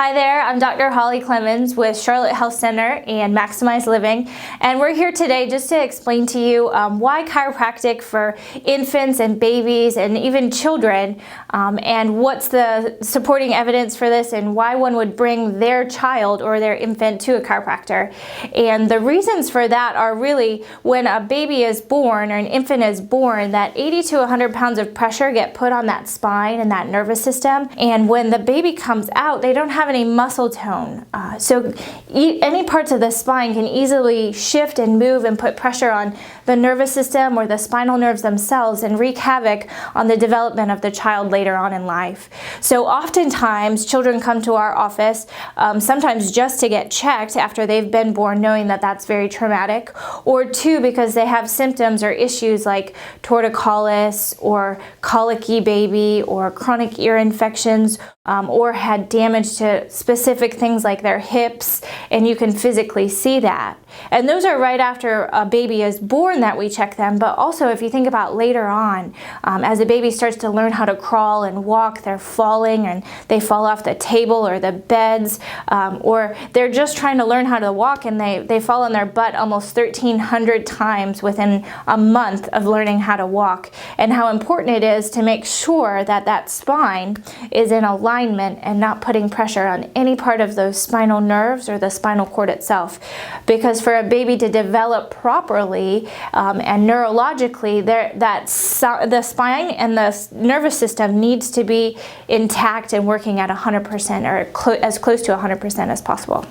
Hi there, I'm Dr. Holly Clemens with Charlotte Health Center and Maximize Living, and we're here today just to explain to you why chiropractic for infants and babies and even children, and what's the supporting evidence for this and why one would bring their child or their infant to a chiropractor. And the reasons for that are really when a baby is born or an infant is born, that 80 to 100 pounds of pressure get put on that spine and that nervous system, and when the baby comes out, they don't have any muscle tone. So any parts of the spine can easily shift and move and put pressure on the nervous system or the spinal nerves themselves and wreak havoc on the development of the child later on in life. So oftentimes children come to our office, sometimes just to get checked after they've been born, knowing that that's very traumatic, or two, because they have symptoms or issues like torticollis or colicky baby or chronic ear infections, or had damage to specific things like their hips, and you can physically see that. And those are right after a baby is born that we check them, but also if you think about later on, as a baby starts to learn how to crawl and walk, they're falling and they fall off the table or the beds, or they're just trying to learn how to walk and they fall on their butt almost 1,300 times within a month of learning how to walk, and how important it is to make sure that that spine is in alignment and not putting pressure on any part of those spinal nerves or the spinal cord itself. Because for a baby to develop properly and neurologically, the spine and the nervous system needs to be intact and working at 100% or as close to 100% as possible.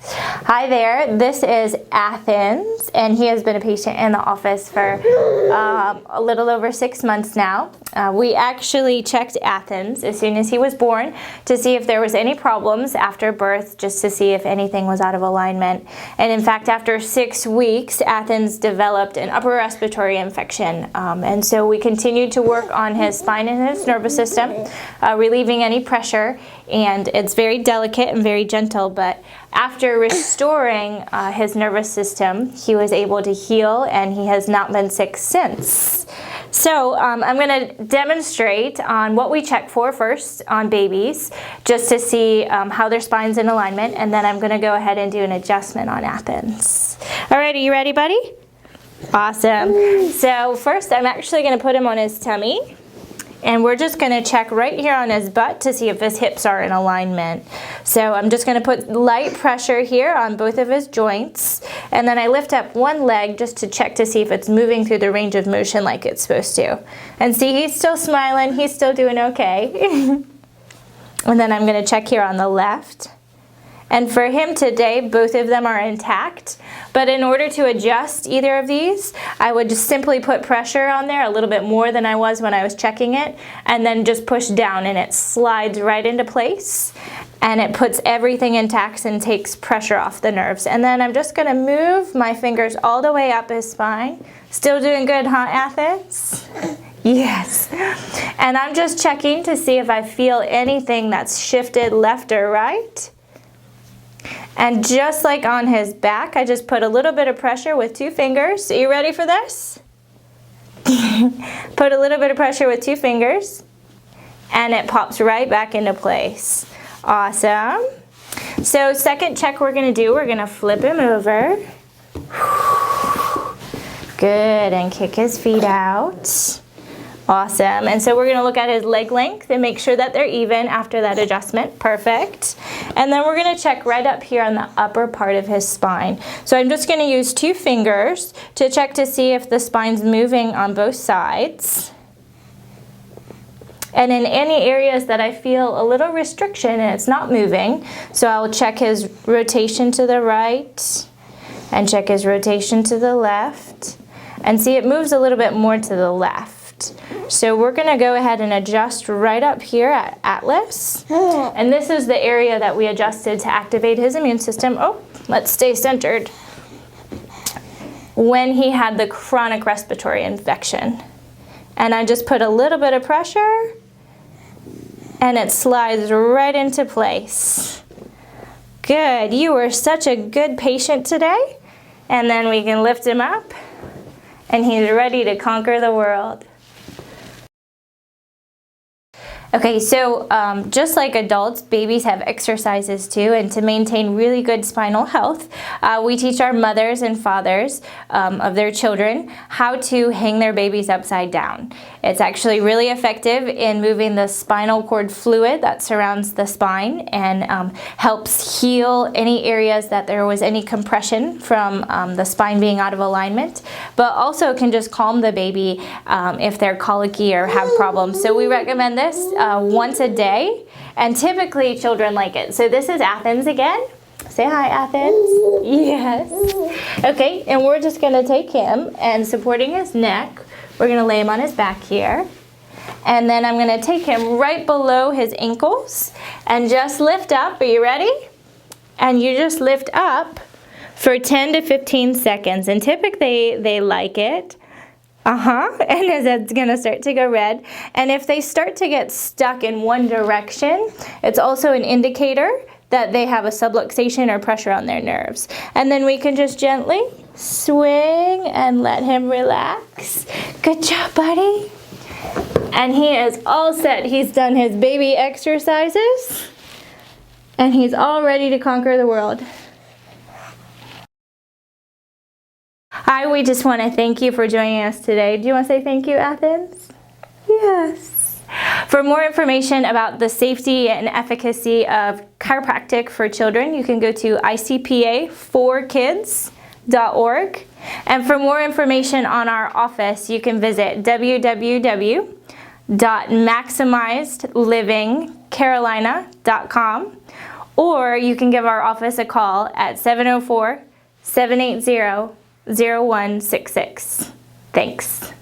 Hi there, this is Athens, and he has been a patient in the office for a little over 6 months now. We actually checked Athens as soon as he was born to see if there was any problems after birth, just to see if anything was out of alignment. And in fact, after 6 weeks, Athens developed an upper respiratory infection. And so we continued to work on his spine and his nervous system, relieving any pressure, and it's very delicate and very gentle, but after restoring his nervous system, he was able to heal, and he has not been sick since. So I'm going to demonstrate on what we check for first on babies, just to see how their spine's in alignment, and then I'm going to go ahead and do an adjustment on Athens. All right, are you ready, buddy? Awesome. So first, I'm actually going to put him on his tummy. And we're just going to check right here on his butt to see if his hips are in alignment. So I'm just going to put light pressure here on both of his joints. And then I lift up one leg just to check to see if it's moving through the range of motion like it's supposed to. And see, he's still smiling. He's still doing okay. And then I'm going to check here on the left. And for him today, both of them are intact. But in order to adjust either of these, I would just simply put pressure on there a little bit more than I was when I was checking it, and then just push down and it slides right into place. And it puts everything intact and takes pressure off the nerves. And then I'm just going to move my fingers all the way up his spine. Still doing good, huh, Athens? Yes. And I'm just checking to see if I feel anything that's shifted left or right. And just like on his back, I just put a little bit of pressure with 2 fingers. Are you ready for this? Put a little bit of pressure with 2 fingers, and it pops right back into place. Awesome. So second check we're going to do, we're going to flip him over. Good, and kick his feet out. Awesome. And so we're going to look at his leg length and make sure that they're even after that adjustment. Perfect. And then we're going to check right up here on the upper part of his spine. So I'm just going to use 2 fingers to check to see if the spine's moving on both sides. And in any areas that I feel a little restriction and it's not moving, so I'll check his rotation to the right and check his rotation to the left, and see it moves a little bit more to the left. So we're going to go ahead and adjust right up here at Atlas. And this is the area that we adjusted to activate his immune system. Oh, let's stay centered. When he had the chronic respiratory infection. And I just put a little bit of pressure, and it slides right into place. Good. You were such a good patient today. And then we can lift him up, and he's ready to conquer the world. Okay, so just like adults, babies have exercises too, and to maintain really good spinal health, we teach our mothers and fathers of their children how to hang their babies upside down. It's actually really effective in moving the spinal cord fluid that surrounds the spine and helps heal any areas that there was any compression from the spine being out of alignment, but also can just calm the baby if they're colicky or have problems. So we recommend this once a day, and typically children like it. So this is Athens again. Say hi, Athens. Yes. Okay, and we're just going to take him and supporting his neck, we're going to lay him on his back here. And then I'm going to take him right below his ankles and just lift up. Are you ready? And you just lift up for 10 to 15 seconds. And typically they like it. And his head's gonna start to go red. And if they start to get stuck in one direction, it's also an indicator that they have a subluxation or pressure on their nerves. And then we can just gently swing and let him relax. Good job, buddy. And he is all set. He's done his baby exercises, and he's all ready to conquer the world. Hi, we just want to thank you for joining us today. Do you want to say thank you, Athens? Yes. For more information about the safety and efficacy of chiropractic for children, you can go to icpa4kids.org. And for more information on our office, you can visit www.maximizedlivingcarolina.com, or you can give our office a call at 704-780-0166. Thanks.